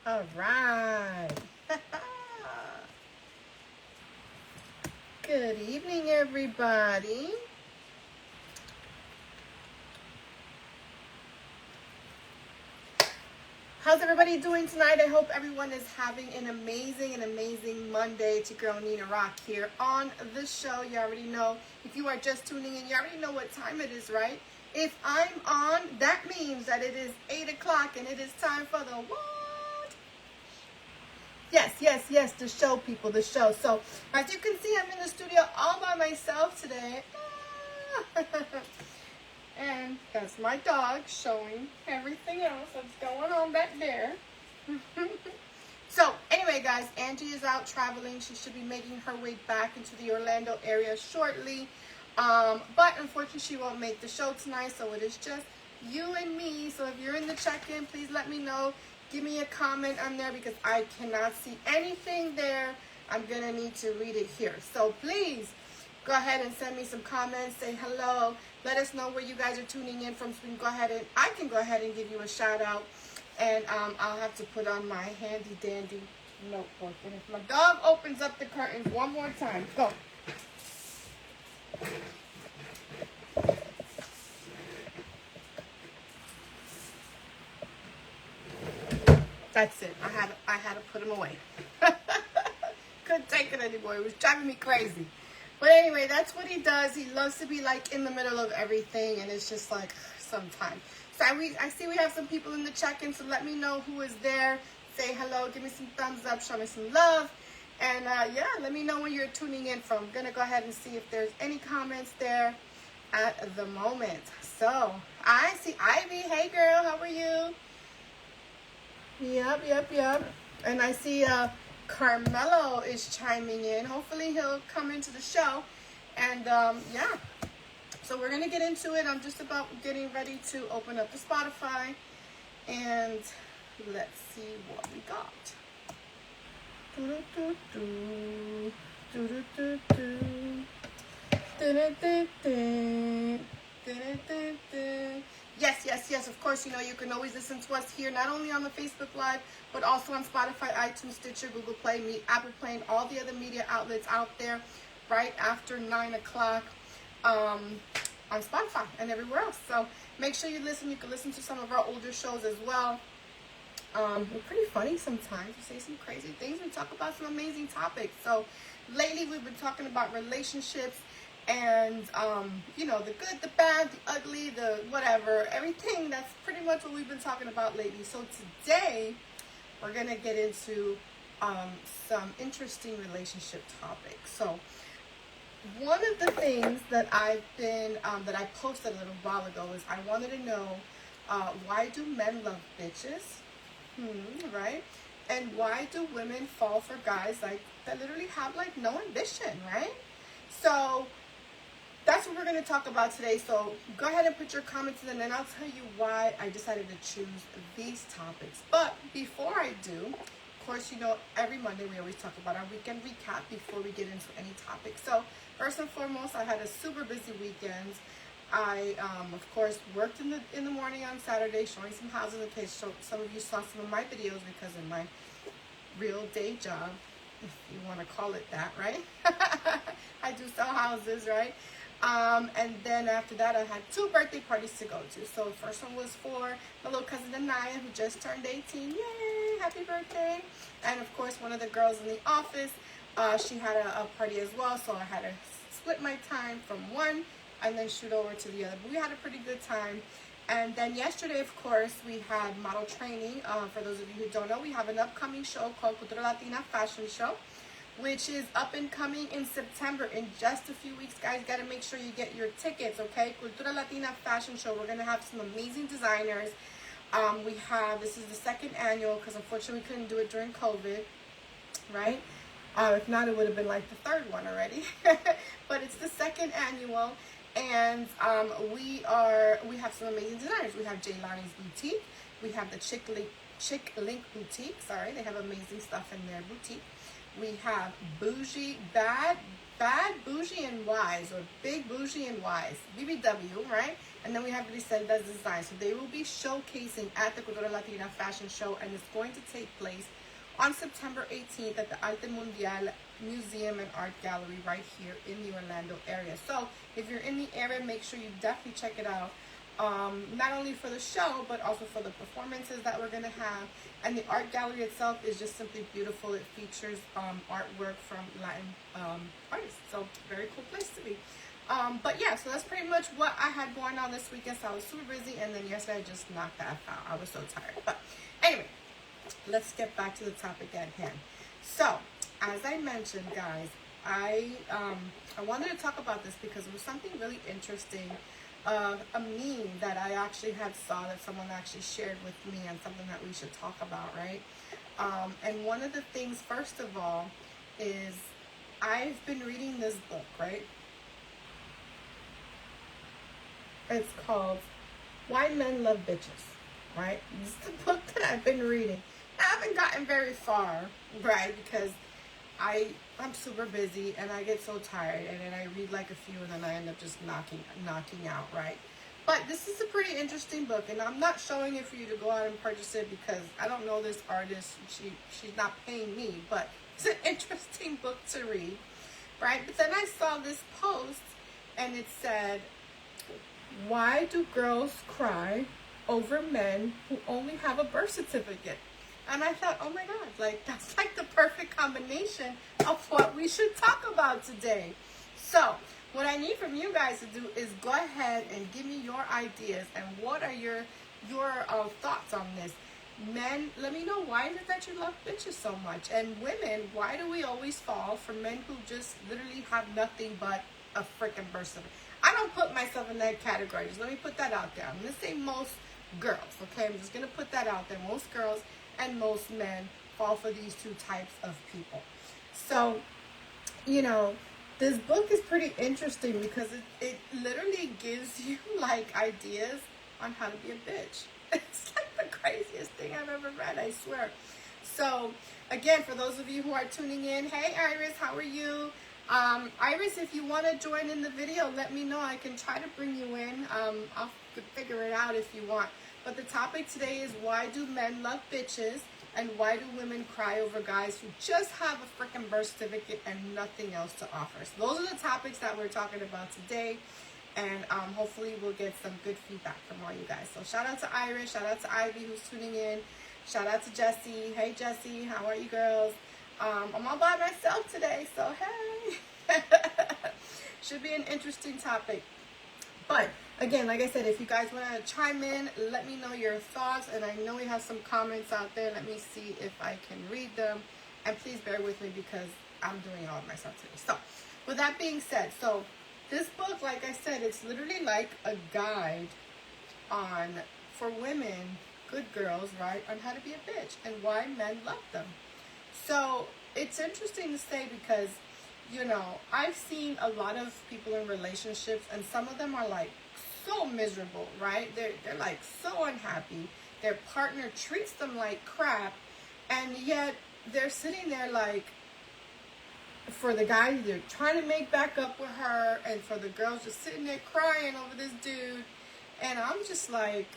All right. Good evening, everybody. How's everybody doing tonight? I hope everyone is having an amazing Monday. It's your girl Nina Rock here on the show. You already know. If you are just tuning in, you already know what time it is, right? If I'm on, that means that it is 8 o'clock and it is time for the what? Yes, the show, people, the show. So, as you can see, I'm in the studio all by myself today. And that's my dog showing everything else that's going on back there. So, anyway, guys, Angie is out traveling. She should be making her way back into the Orlando area shortly. But unfortunately, she won't make the show tonight, so it is just you and me. So if you're in the check-in, please let me know. Give me a comment on there because I cannot see anything there. I'm going to need to read it here. So please go ahead and send me some comments. Say hello. Let us know where you guys are tuning in from so we can go ahead and I can go ahead and give you a shout out. And I'll have to put on my handy dandy notebook. And if my dog opens up the curtains one more time, go. That's it. I had to put him away. Couldn't take it anymore. It was driving me crazy. But anyway, that's what he does. He loves to be like in the middle of everything, and it's just like sometimes. So I see we have some people in the check-in, so let me know who is there. Say hello, give me some thumbs up, show me some love. And yeah, let me know where you're tuning in from. I'm going to go ahead and see if there's any comments there at the moment. So, I see Ivy. Hey, girl, how are you? Yep. And I see Carmelo is chiming in. Hopefully he'll come into the show. And yeah, so we're going to get into it. I'm just about getting ready to open up the Spotify. And let's see what we got. Yes. Of course, you know, you can always listen to us here, not only on the Facebook Live, but also on Spotify, iTunes, Stitcher, Google Play, Apple Play, and all the other media outlets out there right after 9 o'clock on Spotify and everywhere else. So make sure you listen. You can listen to some of our older shows as well. We're pretty funny sometimes. We say some crazy things. We talk about some amazing topics. So lately we've been talking about relationships and, you know, the good, the bad, the ugly, the whatever, everything. That's pretty much what we've been talking about lately. So today we're going to get into some interesting relationship topics. So one of the things that I've been, that I posted a little while ago is I wanted to know, why do men love bitches? Right? And why do women fall for guys like that literally have like no ambition, right? So that's what we're going to talk about today. So go ahead and put your comments in and then I'll tell you why I decided to choose these topics. But before I do, of course, you know, every Monday we always talk about our weekend recap before we get into any topic. So first and foremost, I had a super busy weekend. I, of course, worked in the morning on Saturday, showing some houses in case some of you saw some of my videos because of my real day job, if you want to call it that, right? I do sell houses, right? And then after that, I had 2 birthday parties to go to. So the first one was for my little cousin Anaya, who just turned 18. Yay! Happy birthday! And of course, one of the girls in the office, she had a party as well. So I had to split my time from one and then shoot over to the other. But we had a pretty good time. And then yesterday, of course, we had model training. For those of you who don't know, we have an upcoming show called Cultura Latina Fashion Show, which is up and coming in September. In just a few weeks, guys, got to make sure you get your tickets, okay? Cultura Latina Fashion Show. We're going to have some amazing designers. This is the 2nd annual because unfortunately we couldn't do it during COVID, right? If not, it would have been like the 3rd one already. But it's the 2nd annual. And we have some amazing designers. We have Jaylani's Boutique. We have the Chick Link Boutique. Sorry, they have amazing stuff in their boutique. We have Bad Bougie and Wise, or Big Bougie and Wise, BBW, right? And then we have Griselda's Design. So they will be showcasing at the Cultura Latina Fashion Show, and it's going to take place on September 18th at the Arte Mundial Museum and Art Gallery right here in the Orlando area. So if you're in the area, make sure you definitely check it out. Not only for the show, but also for the performances that we're going to have. And the art gallery itself is just simply beautiful. It features artwork from Latin artists. So very cool place to be. But yeah, so that's pretty much what I had going on this weekend. So I was super busy, and then yesterday I just knocked that out. I was so tired. But anyway, let's get back to the topic at hand. So, as I mentioned, guys, I wanted to talk about this because it was something really interesting. A meme that I actually had saw that someone actually shared with me, and something that we should talk about, right? And one of the things, first of all, is I've been reading this book, right? It's called Why Men Love Bitches, right? This is the book that I've been reading. I haven't gotten very far, right? Because I'm super busy and I get so tired, and then I read like a few and then I end up just knocking out, right? But this is a pretty interesting book, and I'm not showing it for you to go out and purchase it because I don't know this artist. She's not paying me, but it's an interesting book to read, right? But then I saw this post and it said, why do girls cry over men who only have a birth certificate? And I thought, oh my God, like that's like the perfect combination of what we should talk about today. So what I need from you guys to do is go ahead and give me your ideas and what are your thoughts on this. Men, let me know, why is it that you love bitches so much? And women, why do we always fall for men who just literally have nothing but a freaking birth certificate? I don't put myself in that category. Just let me put that out there. I'm going to say most girls, okay? I'm just going to put that out there. Most girls and most men fall for these two types of people. So, you know, this book is pretty interesting because it literally gives you like ideas on how to be a bitch. It's like the craziest thing I've ever read, I swear. So, again, for those of you who are tuning in, hey Iris, how are you? Iris, if you want to join in the video, let me know. I can try to bring you in. I'll figure it out if you want. But the topic today is, why do men love bitches and why do women cry over guys who just have a freaking birth certificate and nothing else to offer? So those are the topics that we're talking about today. And hopefully we'll get some good feedback from all you guys. So shout out to Iris, shout out to Ivy who's tuning in. Shout out to Jessie. Hey Jessie, how are you girls? I'm all by myself today, so hey. Should be an interesting topic. But again, like I said, if you guys want to chime in, let me know your thoughts. And I know we have some comments out there. Let me see if I can read them. And please bear with me because I'm doing it all myself today. So with that being said, so this book, like I said, it's literally like a guide for women, good girls, right, on how to be a bitch and why men love them. So it's interesting to say because, you know, I've seen a lot of people in relationships and some of them are like so miserable, right? They're like so unhappy. Their partner treats them like crap, and yet they're sitting there like, for the guy, they're trying to make back up with her, and for the girls just sitting there crying over this dude. And I'm just like,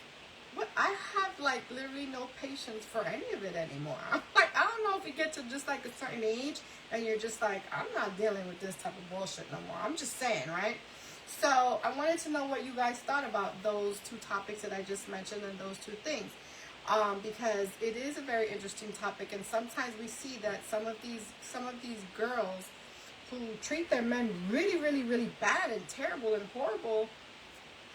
what? I have like literally no patience for any of it anymore. I'm like, I don't know if you get to just like a certain age and you're just like, I'm not dealing with this type of bullshit no more. I'm just saying, right? So I wanted to know what you guys thought about those two topics that I just mentioned and those two things. Because it is a very interesting topic, and sometimes we see that some of these girls who treat their men really, really, really bad and terrible and horrible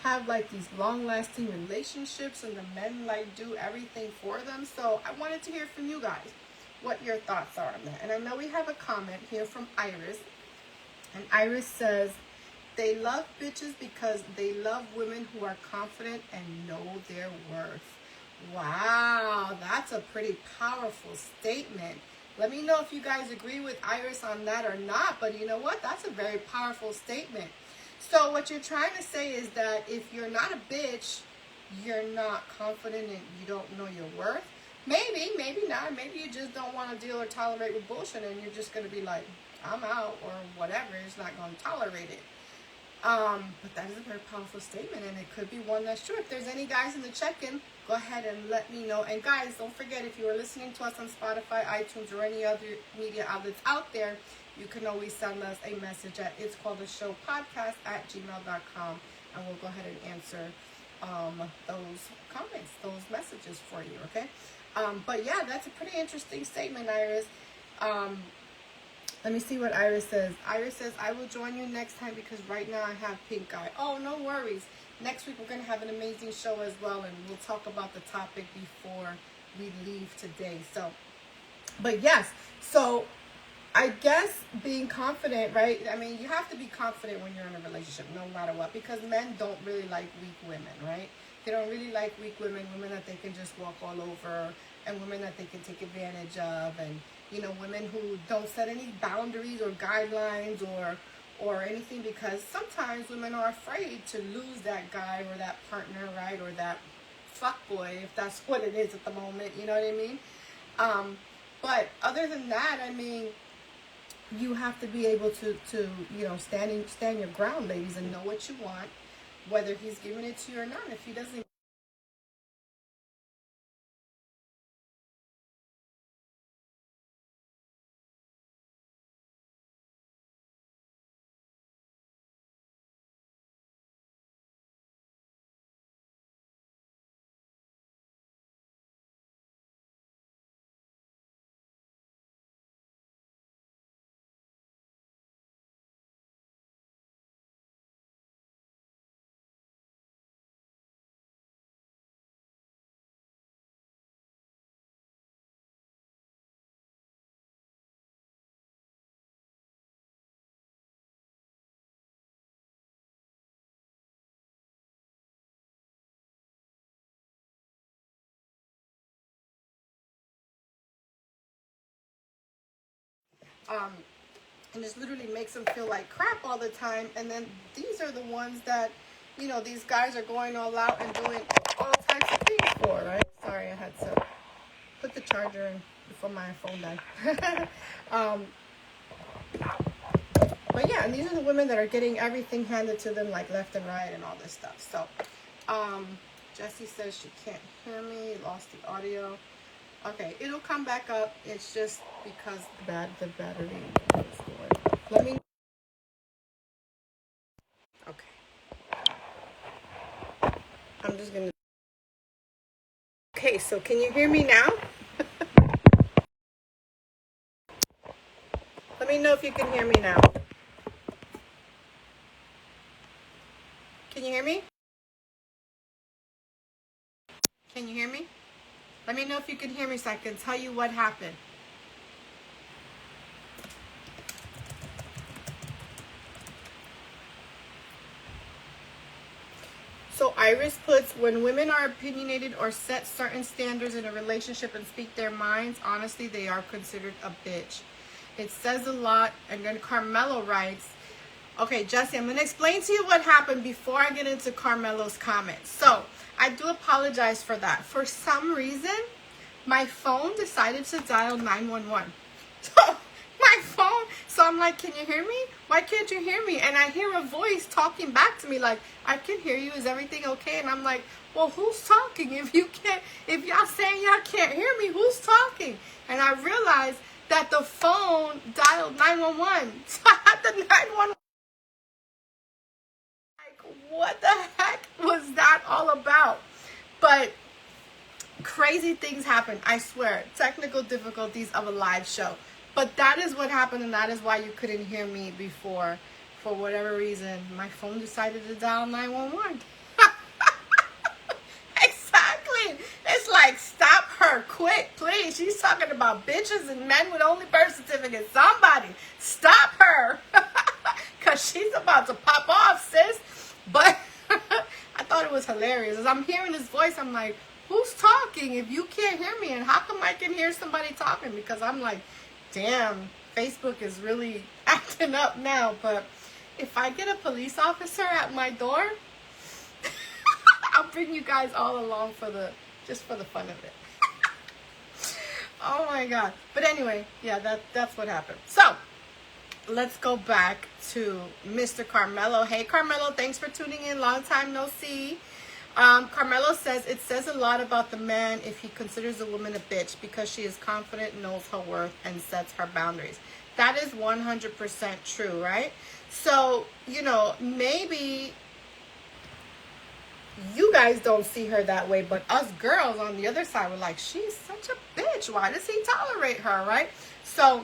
have like these long-lasting relationships, and the men like do everything for them. So I wanted to hear from you guys what your thoughts are on that. And I know we have a comment here from Iris, and Iris says they love bitches because they love women who are confident and know their worth. Wow, that's a pretty powerful statement. Let me know if you guys agree with Iris on that or not, but you know what? That's a very powerful statement. So what you're trying to say is that if you're not a bitch, you're not confident and you don't know your worth. Maybe, maybe not. Maybe you just don't want to deal or tolerate with bullshit and you're just going to be like, I'm out or whatever. It's not going to tolerate it. But that is a very powerful statement, and it could be one that's true. If there's any guys in the check-in, go ahead and let me know. And guys, don't forget, if you are listening to us on Spotify, iTunes, or any other media outlets out there, you can always send us a message at It's Called a Show podcast at gmail.com, and we'll go ahead and answer those comments, those messages for you, okay? But yeah, that's a pretty interesting statement, Iris. Let me see what Iris says. Iris says, I will join you next time because right now I have pink eye. Oh, no worries. Next week we're going to have an amazing show as well, and we'll talk about the topic before we leave today. So, but yes, so I guess being confident, right? I mean, you have to be confident when you're in a relationship, no matter what, because men don't really like weak women, right? They don't really like weak women, women that they can just walk all over, and women that they can take advantage of, and, you know, women who don't set any boundaries or guidelines or anything, because sometimes women are afraid to lose that guy or that partner, right? Or that fuckboy, if that's what it is at the moment, you know what I mean? But other than that, I mean, you have to be able to you know, stand your ground, ladies, and know what you want, whether he's giving it to you or not. If he doesn't, and just literally makes them feel like crap all the time. And then these are the ones that, you know, these guys are going all out and doing all types of things for, right? Sorry, I had to put the charger in before my phone died. But yeah, and these are the women that are getting everything handed to them, like left and right and all this stuff. So, Jessie says she can't hear me, lost the audio. Okay, it'll come back up. It's just because the battery is going. Let me. Okay. I'm just gonna. Okay, so can you hear me now? Let me know if you can hear me now. Can you hear me? Can you hear me? Let me know if you can hear me so I can tell you what happened. So Iris puts, when women are opinionated or set certain standards in a relationship and speak their minds, honestly, they are considered a bitch. It says a lot. And then Carmelo writes, okay, Jessie, I'm going to explain to you what happened before I get into Carmelo's comments. So I do apologize for that. For some reason, my phone decided to dial 911. So my phone, so I'm like, can you hear me? Why can't you hear me? And I hear a voice talking back to me like, I can hear you. Is everything okay? And I'm like, well, who's talking? If y'all saying y'all can't hear me, who's talking? And I realized that the phone dialed 911. So I had the 911. Like, what the heck was that all about? But crazy things happen, I swear. Technical difficulties of a live show. But that is what happened, and that is why you couldn't hear me before. For whatever reason, my phone decided to dial 911. Exactly. It's like, stop her quick, please. She's talking about bitches and men with only birth certificates. Somebody, stop her. Because she's about to pop off, sis. But I thought it was hilarious. As I'm hearing this voice, I'm like, who's talking if you can't hear me? And how come I can hear somebody talking? Because I'm like, damn, Facebook is really acting up now. But if I get a police officer at my door, I'll bring you guys all along just for the fun of it. Oh my God. But anyway, yeah, that's what happened. So let's go back to Mr. Carmelo. Hey, Carmelo, thanks for tuning in. Long time no see. Carmelo says, it says a lot about the man if he considers a woman a bitch because she is confident, knows her worth, and sets her boundaries. That is 100% true, right? So, you know, maybe you guys don't see her that way, but us girls on the other side were like, she's such a bitch. Why does he tolerate her, right? So,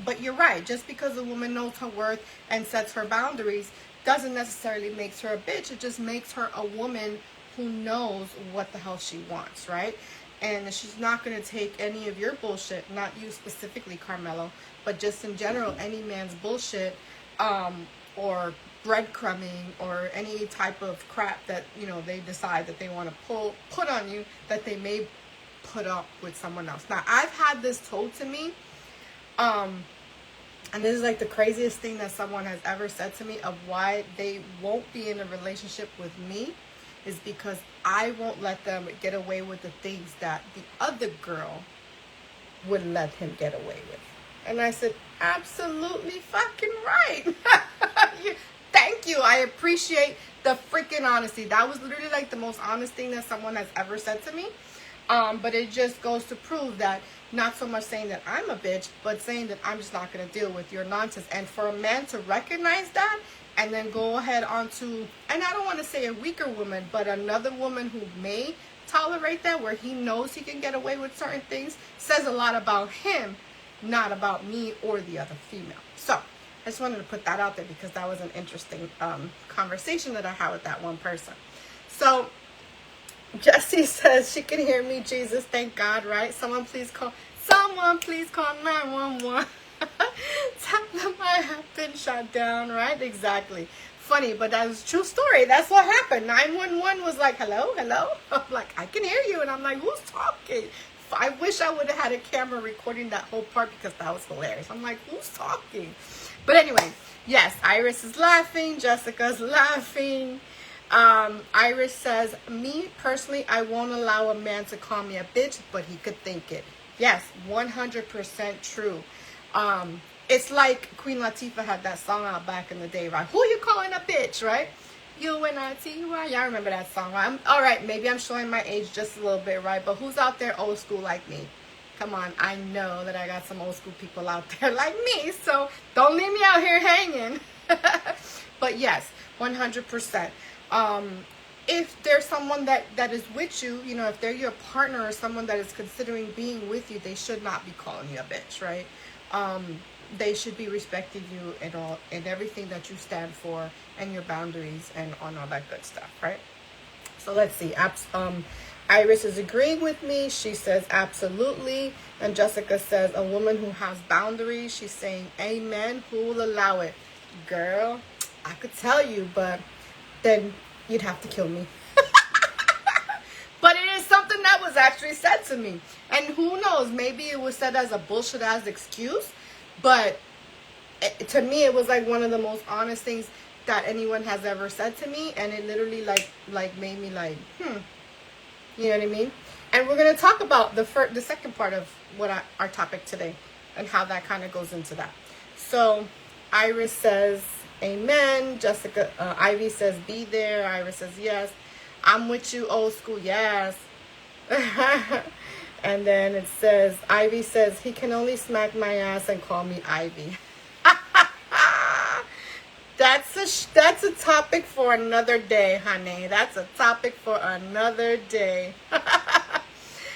but you're right. Just because a woman knows her worth and sets her boundaries doesn't necessarily makes her a bitch. It just makes her a woman who knows what the hell she wants, right? And she's not going to take any of your bullshit, not you specifically, Carmelo, but just in general, any man's bullshit, or breadcrumbing or any type of crap that, you know, they decide that they want to put on you, that they may put up with someone else. Now, I've had this told to me, and this is like the craziest thing that someone has ever said to me of why they won't be in a relationship with me, is because I won't let them get away with the things that the other girl would let him get away with. And I said, absolutely fucking right. Thank you. I appreciate the freaking honesty. That was literally like the most honest thing that someone has ever said to me. But it just goes to prove that not so much saying that I'm a bitch, but saying that I'm just not going to deal with your nonsense. And for a man to recognize that and then go ahead onto, and I don't want to say a weaker woman, but another woman who may tolerate that, where he knows he can get away with certain things, says a lot about him, not about me or the other female. So I just wanted to put that out there because that was an interesting conversation that I had with that one person. So Jessie says she can hear me. Jesus, thank God, right? Someone please call 911. Tell them I have been shot down, right? Exactly. Funny, but that was a true story. That's what happened. 911 was like, hello? I'm like, I can hear you. And I'm like, who's talking? I wish I would have had a camera recording that whole part because that was hilarious. I'm like, who's talking? But anyway, yes, Iris is laughing. Jessica's laughing. Iris says, me personally, I won't allow a man to call me a bitch, but he could think it. Yes, 100% true. It's like Queen Latifah had that song out back in the day, right? Who you calling a bitch, right? U-N-I-T-Y. Y'all remember that song, right? All right, maybe I'm showing my age just a little bit, right? But who's out there old school like me? Come on, I know that I got some old school people out there like me, so don't leave me out here hanging. But yes, 100%. If there's someone that is with you, you know, if they're your partner or someone that is considering being with you, they should not be calling you a bitch, right? They should be respecting you and everything that you stand for and your boundaries and on all that good stuff, right? So let's see. Iris is agreeing with me. She says absolutely. And Jessica says a woman who has boundaries. She's saying amen. Who will allow it? Girl, I could tell you, but then you'd have to kill me. But it is something that was actually said to me. And who knows, maybe it was said as a bullshit ass excuse. But to me, it was like one of the most honest things that anyone has ever said to me. And it literally like made me like, You know what I mean? And we're going to talk about the second part of what our topic today and how that kind of goes into that. So Iris says, amen. Jessica, Ivy says, be there. Iris says, yes. I'm with you, old school. Yes. And then it says, Ivy says, he can only smack my ass and call me Ivy. That's a topic for another day, honey. That's a topic for another day.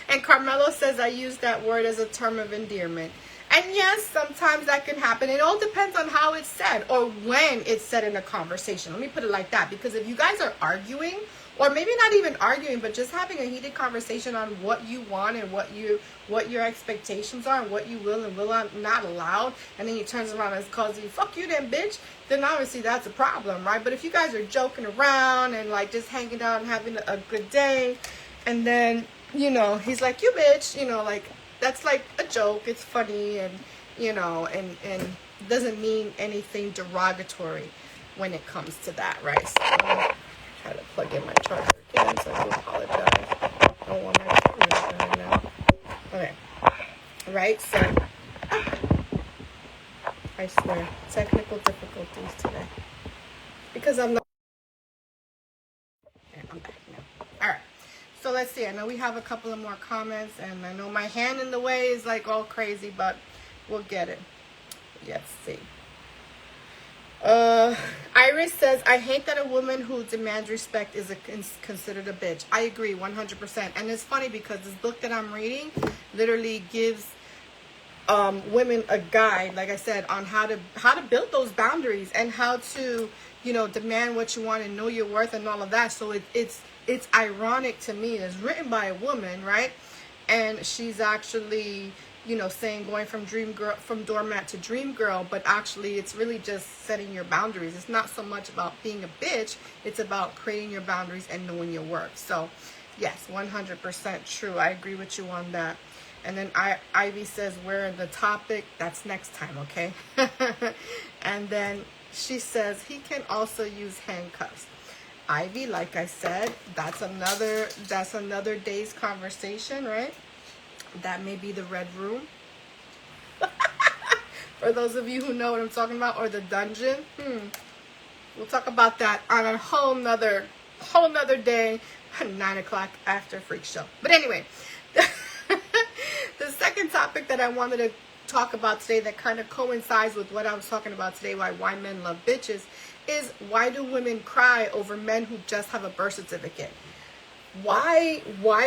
And Carmelo says, I use that word as a term of endearment. And yes, sometimes that can happen. It all depends on how it's said or when it's said in a conversation. Let me put it like that. Because if you guys are arguing, or maybe not even arguing, but just having a heated conversation on what you want and what your expectations are and what you will and will not allow, and then he turns around and calls you, fuck you then, bitch, then obviously that's a problem, right? But if you guys are joking around and like just hanging out and having a good day, and then, you know, he's like, you bitch, you know, like, that's like a joke, it's funny, and, you know, and doesn't mean anything derogatory when it comes to that, right? So, try to plug in my charger again, so I do apologize. I don't want my charger right now. Okay. Right, so I swear. Technical difficulties today. Because I'm not. Yeah, I'm back now. Alright. So let's see. I know we have a couple of more comments, and I know my hand in the way is like all crazy, but we'll get it. Let's see. Iris says, I hate that a woman who demands respect is considered a bitch. I agree 100%. And it's funny because this book that I'm reading literally gives women a guide, like I said, on how to build those boundaries and how to, demand what you want and know your worth and all of that. So it's ironic to me. It's written by a woman, right? And she's actually, saying going from doormat to dream girl, but actually it's really just setting your boundaries. It's not so much about being a bitch. It's about creating your boundaries and knowing your worth. So yes, 100% true. I agree with you on that. And then Ivy says, we're in the topic. That's next time, okay? And then she says, he can also use handcuffs. Ivy, like I said, that's another day's conversation, right? That may be the red room. For those of you who know what I'm talking about, or the dungeon. We'll talk about that on a whole nother day, 9 o'clock after Freak Show. But anyway, the second topic that I wanted to talk about today that kind of coincides with what I was talking about today, why men love bitches, is why do women cry over men who just have a birth certificate? Why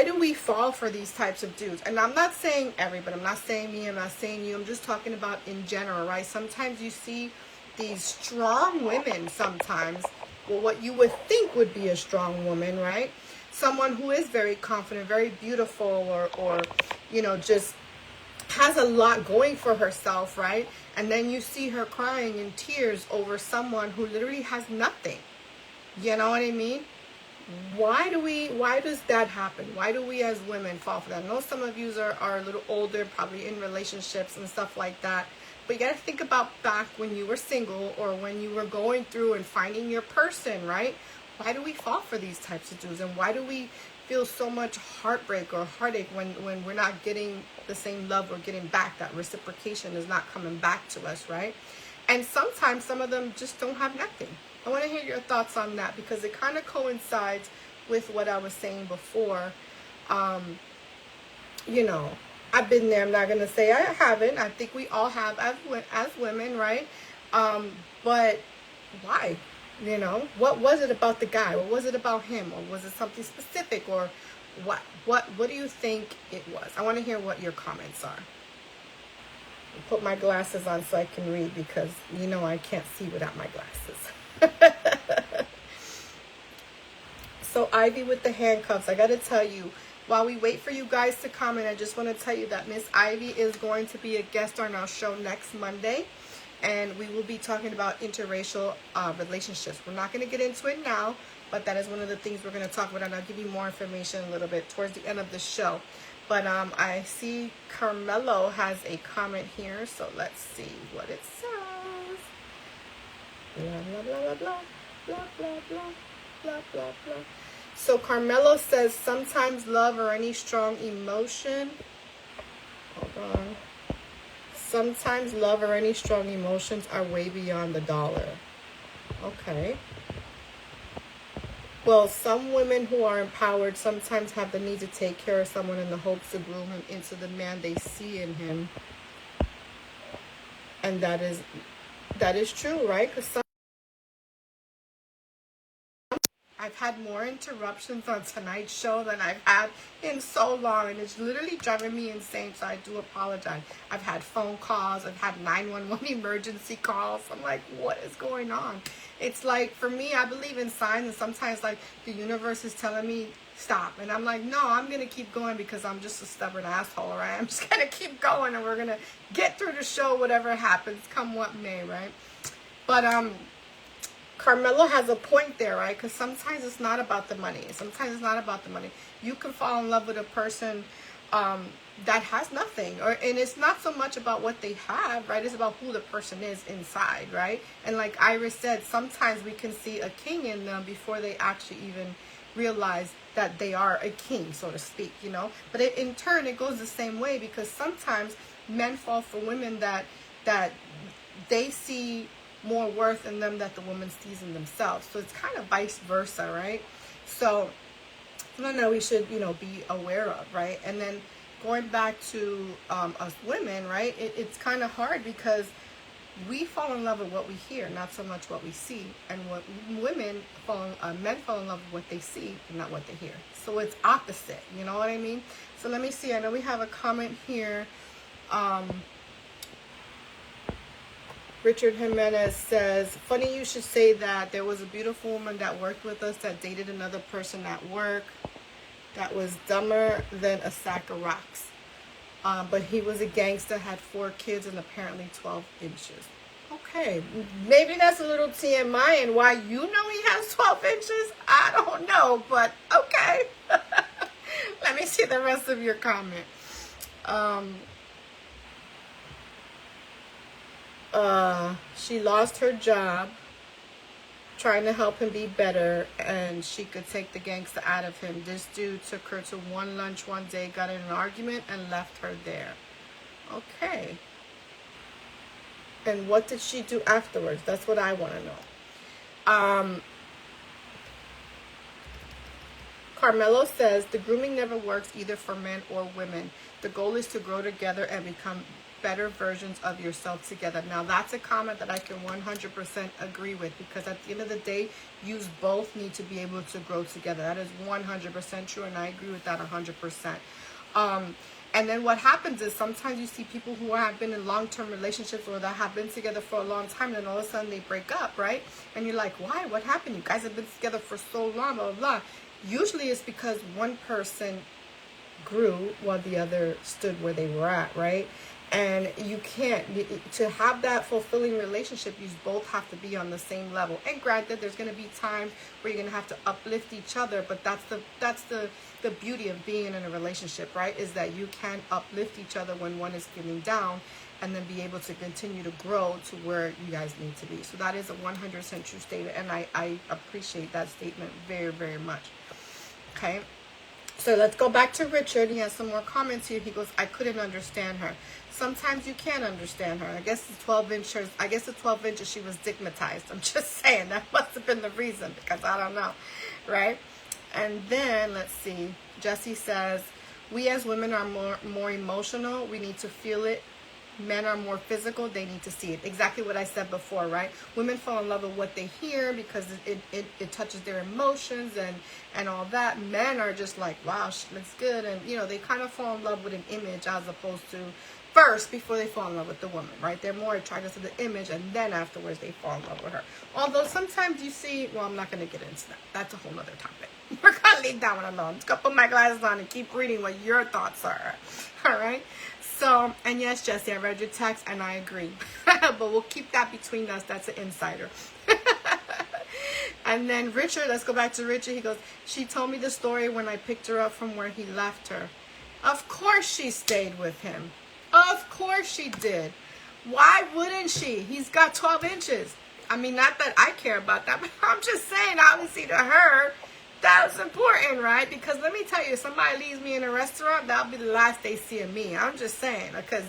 do we fall for these types of dudes? And I'm not saying everybody, I'm not saying me, I'm not saying you, I'm just talking about in general, right? Sometimes you see these strong women sometimes, well, what you would think would be a strong woman, right? Someone who is very confident, very beautiful, or just has a lot going for herself, right? And then you see her crying in tears over someone who literally has nothing. You know what I mean? Why does that happen? Why do we as women fall for that? I know some of you are a little older, probably in relationships and stuff like that. But you got to think about back when you were single or when you were going through and finding your person, right? Why do we fall for these types of dudes? And why do we feel so much heartbreak or heartache when we're not getting the same love we're getting back? That reciprocation is not coming back to us, right? And sometimes some of them just don't have nothing. I want to hear your thoughts on that because it kind of coincides with what I was saying before. I've been there. I'm not going to say I haven't. I think we all have as women, right? But why? What was it about the guy? What was it about him? Or was it something specific? Or what do you think it was? I want to hear what your comments are. I'll put my glasses on so I can read because I can't see without my glasses. So Ivy with the handcuffs, I gotta tell you, while we wait for you guys to comment, I just want to tell you that Miss Ivy is going to be a guest on our show next Monday, and we will be talking about interracial relationships. We're not going to get into it now, but that is one of the things we're going to talk about, and I'll give you more information a little bit towards the end of the show. But I see Carmelo has a comment here, so let's see what it says. Blah, blah, blah, blah, blah, blah, blah, blah, blah, blah, blah. So Carmelo says, sometimes love or any strong emotion. Hold on. Sometimes love or any strong emotions are way beyond the dollar. Okay. Well, some women who are empowered sometimes have the need to take care of someone in the hopes to groom him into the man they see in him. And that is true, right? Because I've had more interruptions on tonight's show than I've had in so long, and it's literally driving me insane, so I do apologize. I've had phone calls, I've had 911 emergency calls. I'm like, what is going on? It's like, for me, I believe in signs, and sometimes, like, the universe is telling me, stop. And I'm like, no, I'm going to keep going because I'm just a stubborn asshole, right? I'm just going to keep going, and we're going to get through the show, whatever happens, come what may, right? But, Carmelo has a point there, right? Because sometimes it's not about the money. Sometimes it's not about the money. You can fall in love with a person that has nothing. And it's not so much about what they have, right? It's about who the person is inside, right? And like Iris said, sometimes we can see a king in them before they actually even realize that they are a king, so to speak, But in turn, it goes the same way because sometimes men fall for women that they see more worth in them that the woman sees in themselves. So it's kind of vice versa, right? So no, we should, be aware of, right? And then going back to us women, right? It's kind of hard because we fall in love with what we hear, not so much what we see. And what men fall in love with what they see, not what they hear. So it's opposite, you know what I mean? So let me see. I know we have a comment here. Richard Jimenez says, funny you should say that. There was a beautiful woman that worked with us that dated another person at work that was dumber than a sack of rocks. But he was a gangster, had 4 kids, and apparently 12 inches. Okay, maybe that's a little TMI, and why you know he has 12 inches, I don't know, but okay. Let me see the rest of your comment. She lost her job trying to help him be better, and she could take the gangster out of him. This dude took her to one lunch one day, got in an argument, and left her there. Okay. And what did she do afterwards? That's what I want to know. Carmelo says, the grooming never works either for men or women. The goal is to grow together and become better versions of yourself together. Now, that's a comment that I can 100% agree with, because at the end of the day, you both need to be able to grow together. That is 100% true, and I agree with that 100%. And then what happens is sometimes you see people who have been in long-term relationships or that have been together for a long time, and all of a sudden they break up, right? And you're like, why? What happened? You guys have been together for so long, blah, blah, blah. Usually it's because one person grew while the other stood where they were at, right? And you can't, to have that fulfilling relationship, you both have to be on the same level. And granted, there's going to be times where you're going to have to uplift each other, but that's the beauty of being in a relationship, right? Is that you can uplift each other when one is feeling down, and then be able to continue to grow to where you guys need to be. So that is a 100% true statement, and I appreciate that statement very, very much. Okay. So let's go back to Richard. He has some more comments here. He goes, I couldn't understand her. Sometimes you can't understand her. I guess the 12 inches she was stigmatized. I'm just saying that must have been the reason, because I don't know, right? And then let's see. Jesse says, we as women are more emotional. We need to feel it. Men are more physical. They need to see it. Exactly what I said before, right? Women fall in love with what they hear because it touches their emotions and all that. Men are just like, wow, she looks good. And, they kind of fall in love with an image as opposed to first before they fall in love with the woman, right? They're more attracted to the image, and then afterwards they fall in love with her. Although sometimes you see, well, I'm not going to get into that. That's a whole other topic. We're going to leave that one alone. Just going to put my glasses on and keep reading what your thoughts are. All right? So, and yes, Jesse, I read your text and I agree. But we'll keep that between us. That's an insider. And then Richard, let's go back to Richard. He goes, she told me the story when I picked her up from where he left her. Of course she stayed with him. Of course she did. Why wouldn't she? He's got 12 inches. I mean, not that I care about that, but I'm just saying, obviously to her, that's important, right? Because let me tell you, if somebody leaves me in a restaurant, that'll be the last they see of me. I'm just saying, because,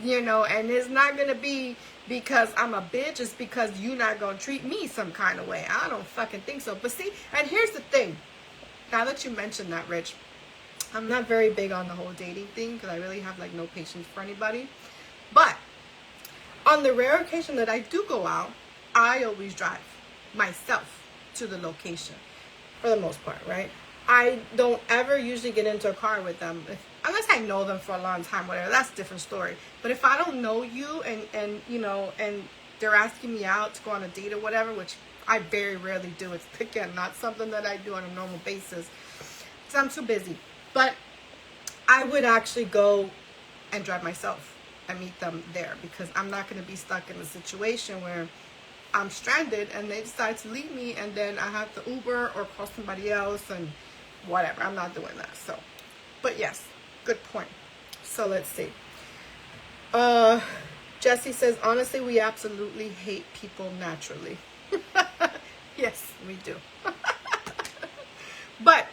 and it's not going to be because I'm a bitch. It's because you're not going to treat me some kind of way. I don't fucking think so. But see, and here's the thing. Now that you mentioned that, Rich, I'm not very big on the whole dating thing because I really have, no patience for anybody. But on the rare occasion that I do go out, I always drive myself to the location. For the most part, right? I don't ever usually get into a car with them. Unless I know them for a long time, whatever. That's a different story. But if I don't know you and they're asking me out to go on a date or whatever, which I very rarely do. It's, again, not something that I do on a normal basis. Because I'm too busy. But I would actually go and drive myself and meet them there. Because I'm not going to be stuck in a situation where I'm stranded and they decide to leave me and then I have to Uber or call somebody else and whatever. I'm not doing that. So, but yes, good point. So let's see. Jesse says, honestly, we absolutely hate people naturally. Yes, we do. But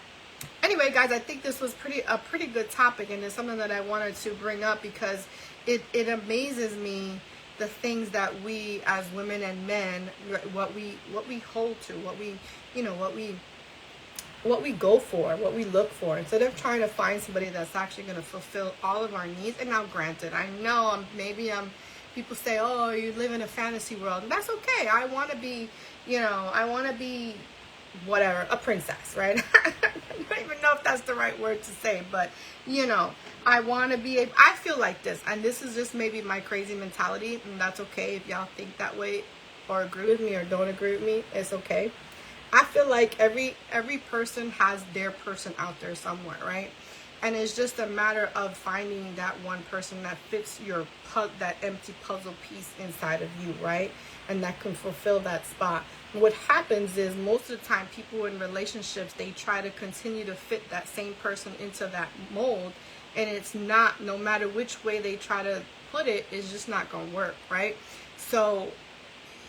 anyway, guys, I think this was a pretty good topic, and it's something that I wanted to bring up because it amazes me the things that we as women and men, what we hold to, what we, you know, what we go for, what we look for, instead of trying to find somebody that's actually going to fulfill all of our needs. And now, granted, I know people say, oh, you live in a fantasy world, and that's okay. I want to be, you know, I want to be whatever, a princess, right? I don't even know if that's the right word to say, but, you know, I want to be I feel like this, and this is just maybe my crazy mentality, and that's okay if y'all think that way or agree with me or don't agree with me. It's okay. I feel like every person has their person out there somewhere, right? And it's just a matter of finding that one person that fits that empty puzzle piece inside of you, right? And that can fulfill that spot. What happens is, most of the time, people in relationships, they try to continue to fit that same person into that mold, and it's not, no matter which way they try to put it, it's just not going to work, right? So,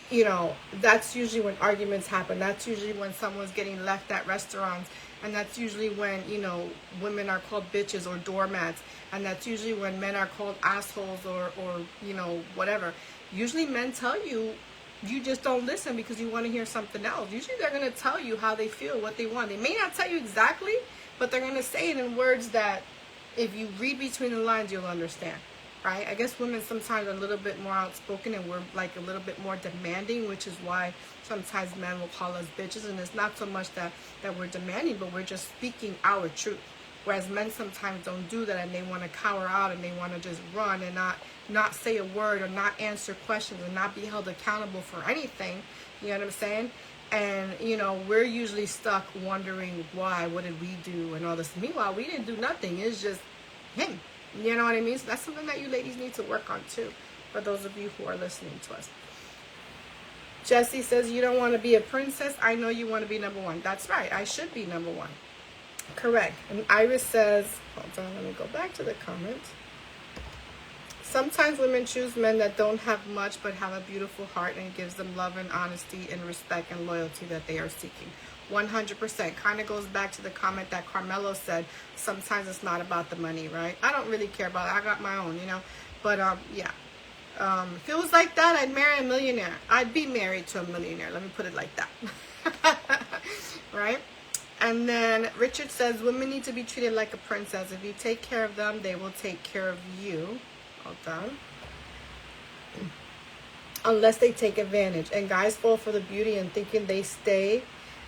you know, that's usually when arguments happen. That's usually when someone's getting left at restaurants. And that's usually when, you know, women are called bitches or doormats. And that's usually when men are called assholes or you know, whatever. Usually men tell you, you just don't listen because you want to hear something else. Usually they're going to tell you how they feel, what they want. They may not tell you exactly, but they're going to say it in words that if you read between the lines, you'll understand. Right? I guess women sometimes are a little bit more outspoken, and we're like a little bit more demanding, which is why sometimes men will call us bitches. And it's not so much that we're demanding, but we're just speaking our truth. Whereas men sometimes don't do that, and they want to cower out, and they want to just run and not say a word, or not answer questions, and not be held accountable for anything. You know what I'm saying? And, you know, we're usually stuck wondering why, what did we do, and all this. Meanwhile, we didn't do nothing. It's just him. You know what I mean? So that's something that you ladies need to work on too, for those of you who are listening to us. Jesse says, you don't want to be a princess. I know you want to be number one. That's right. I should be number one. Correct. And Iris says, hold on, let me go back to the comments. Sometimes women choose men that don't have much but have a beautiful heart, and gives them love and honesty and respect and loyalty that they are seeking. 100%. Kind of goes back to the comment that Carmelo said, sometimes it's not about the money, right? I don't really care about it. I got my own, you know. But, yeah. If it was like that, I'd marry a millionaire. I'd be married to a millionaire. Let me put it like that. Right? And then Richard says, women need to be treated like a princess. If you take care of them, they will take care of you. Hold on. Unless they take advantage. And guys fall for the beauty and thinking they stay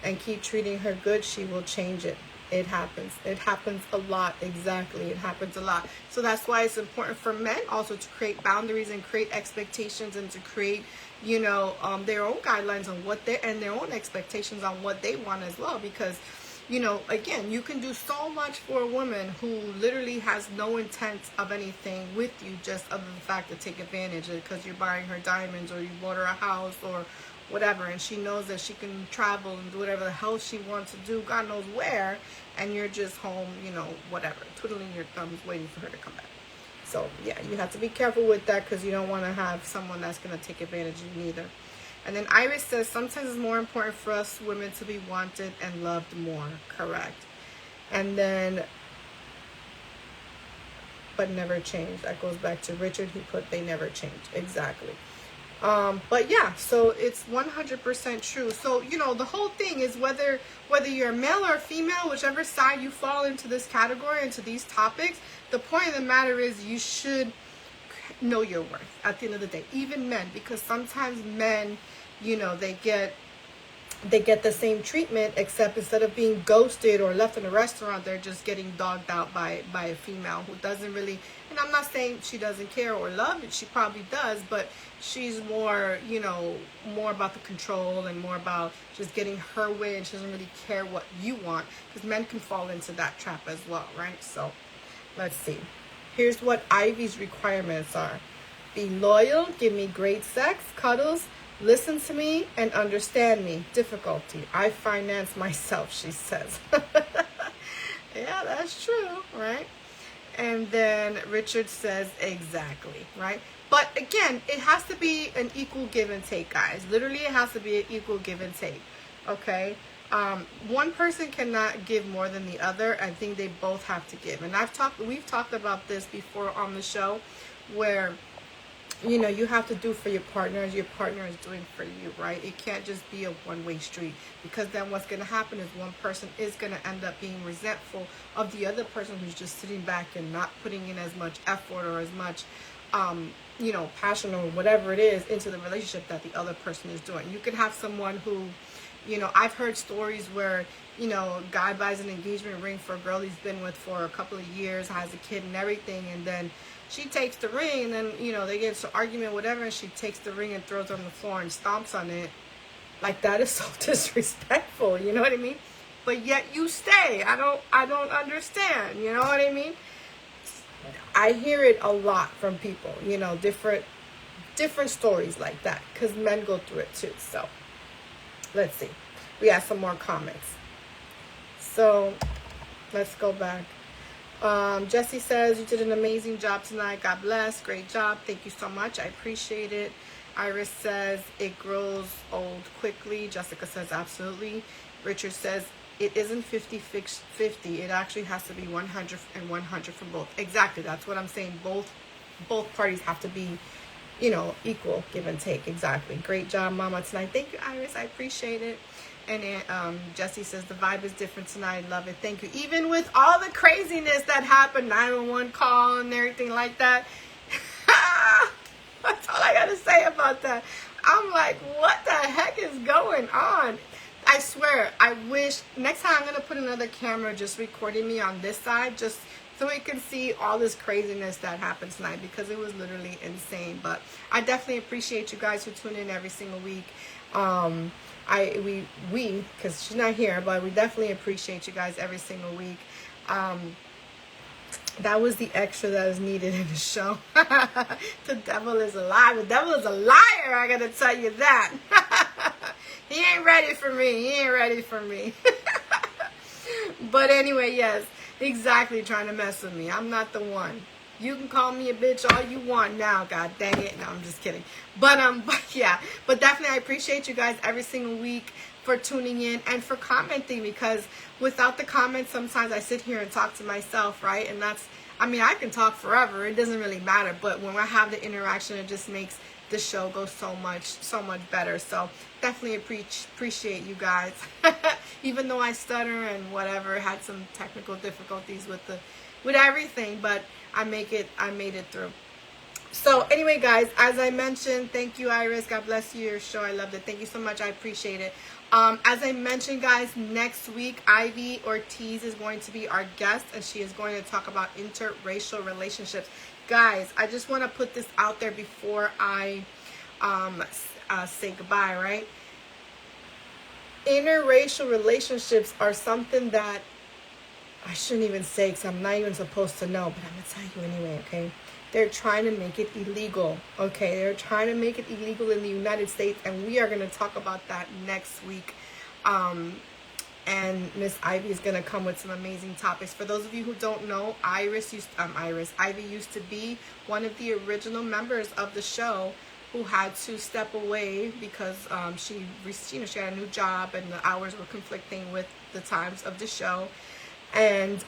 and keep treating her good, she will change it. It happens. It happens a lot. Exactly. It happens a lot. So that's why it's important for men also to create boundaries and create expectations, and to create, you know, their own guidelines on what and their own expectations on what they want as well. Because, you know, again, you can do so much for a woman who literally has no intent of anything with you, just other than the fact to take advantage of it because you're buying her diamonds, or you bought her a house, or whatever, and she knows that she can travel and do whatever the hell she wants to do, God knows where, and you're just home, you know, whatever, twiddling your thumbs waiting for her to come back. So yeah, you have to be careful with that, because you don't want to have someone that's going to take advantage of you neither. And then Iris says, sometimes it's more important for us women to be wanted and loved more. Correct. And then, but never change. That goes back to Richard. He put, they never change. Exactly. But yeah, so it's 100% true. So, you know, the whole thing is whether you're a male or a female, whichever side you fall into this category, into these topics, the point of the matter is you should know your worth at the end of the day. Even men, because sometimes men, you know, they get the same treatment, except instead of being ghosted or left in a restaurant, they're just getting dogged out by a female who doesn't really, and I'm not saying she doesn't care or love it, she probably does, but she's more, you know, more about the control and more about just getting her way, and she doesn't really care what you want, because men can fall into that trap as well, right? So let's see. Here's what Ivy's requirements are. Be loyal, give me great sex, cuddles, listen to me, and understand me. Difficulty, I finance myself, she says. Yeah, that's true, right? And then Richard says, exactly, right? But again, it has to be an equal give and take, guys. Literally, it has to be an equal give and take, okay? One person cannot give more than the other. I think they both have to give. And we've talked about this before on the show, where you know, you have to do for your partner as your partner is doing for you, right? It can't just be a one-way street, because then what's going to happen is one person is going to end up being resentful of the other person who's just sitting back and not putting in as much effort or as much, you know, passion or whatever it is into the relationship that the other person is doing. You could have someone who, you know, I've heard stories where, you know, a guy buys an engagement ring for a girl he's been with for a couple of years, has a kid and everything, and then she takes the ring, and then, you know, they get into an argument, whatever, and she takes the ring and throws it on the floor and stomps on it. Like, that is so disrespectful, you know what I mean? But yet you stay. I don't understand, you know what I mean? I hear it a lot from people, you know, different stories like that, because men go through it too. So let's see, we have some more comments, so let's go back. Jesse says, you did an amazing job tonight. God bless. Great job. Thank you so much. I appreciate it. Iris says, it grows old quickly. Jessica says, absolutely. Richard says, it isn't 50-50. It actually has to be 100 and 100 for both. Exactly. That's what I'm saying. Both parties have to be, you know, equal, give and take. Exactly. Great job, Mama, tonight. Thank you, Iris. I appreciate it. And Jesse says, the vibe is different tonight. Love it. Thank you. Even with all the craziness that happened, 911 call and everything like that. That's all I got to say about that. I'm like, what the heck is going on? I swear, I wish next time I'm going to put another camera just recording me on this side, just so we can see all this craziness that happened tonight, because it was literally insane. But I definitely appreciate you guys who tune in every single week. We because she's not here, but we definitely appreciate you guys every single week. That was the extra that was needed in the show. The devil is a liar. The devil is a liar, I gotta tell you that. He ain't ready for me. He ain't ready for me. But anyway, yes, exactly, trying to mess with me. I'm not the one. You can call me a bitch all you want now, god dang it. No, I'm just kidding. But yeah, but definitely I appreciate you guys every single week for tuning in and for commenting, because without the comments, sometimes I sit here and talk to myself, right? And that's, I mean, I can talk forever. It doesn't really matter. But when I have the interaction, it just makes the show go so much better. So definitely appreciate you guys. Even though I stutter and whatever, had some technical difficulties with everything, but I made it through. So anyway, guys, as I mentioned, thank you, Iris. God bless you. Your show, I loved it. Thank you so much. I appreciate it. As I mentioned, guys, next week, Ivy Ortiz is going to be our guest, and she is going to talk about interracial relationships. Guys, I just want to put this out there before I say goodbye, right? Interracial relationships are something that I shouldn't even say, because I'm not even supposed to know, but I'm going to tell you anyway, okay? They're trying to make it illegal, okay? They're trying to make it illegal in the United States, and we are going to talk about that next week. And Miss Ivy is going to come with some amazing topics. For those of you who don't know, Ivy used to be one of the original members of the show who had to step away because she had a new job and the hours were conflicting with the times of the show. And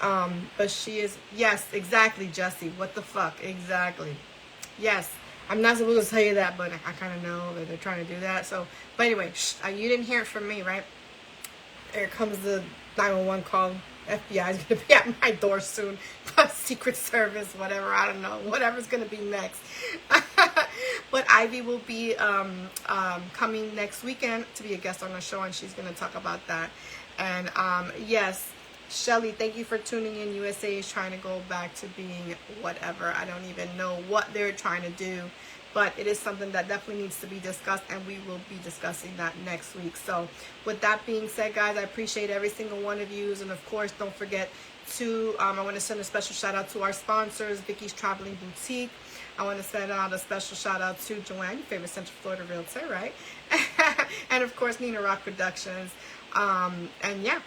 but she is, yes, exactly, Jesse, what the fuck, exactly, yes, I'm not supposed to tell you that, but I kind of know that they're trying to do that. So, but anyway, you didn't hear it from me, right? Here comes the 911 call. FBI is going to be at my door soon. Secret Service, whatever, I don't know, whatever's going to be next. But Ivy will be coming next weekend to be a guest on the show, and she's going to talk about that. And yes, Shelly, thank you for tuning in. USA is trying to go back to being whatever. I don't even know what they're trying to do, but it is something that definitely needs to be discussed, and we will be discussing that next week. So with that being said, guys, I appreciate every single one of you. And of course, don't forget to, I want to send a special shout out to our sponsors, Vicky's Traveling Boutique. I want to send out a special shout out to Joanne, your favorite Central Florida realtor, right? And of course, Nina Rock Productions. And yeah.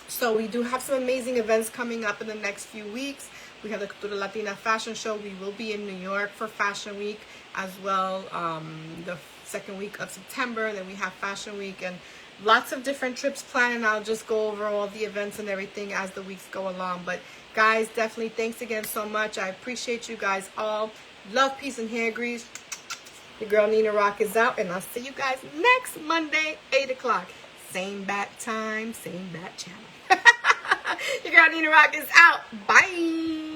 So we do have some amazing events coming up in the next few weeks. We have the Cultura Latina Fashion Show. We will be in New York for Fashion Week as well, the second week of September. Then we have Fashion Week and lots of different trips planned. And I'll just go over all the events and everything as the weeks go along. But guys, definitely thanks again so much. I appreciate you guys all. Love, peace, and hair grease. Your girl Nina Rock is out, and I'll see you guys next Monday, 8 o'clock. Same bat time, same bat channel. Your girl Nina Rock is out. Bye.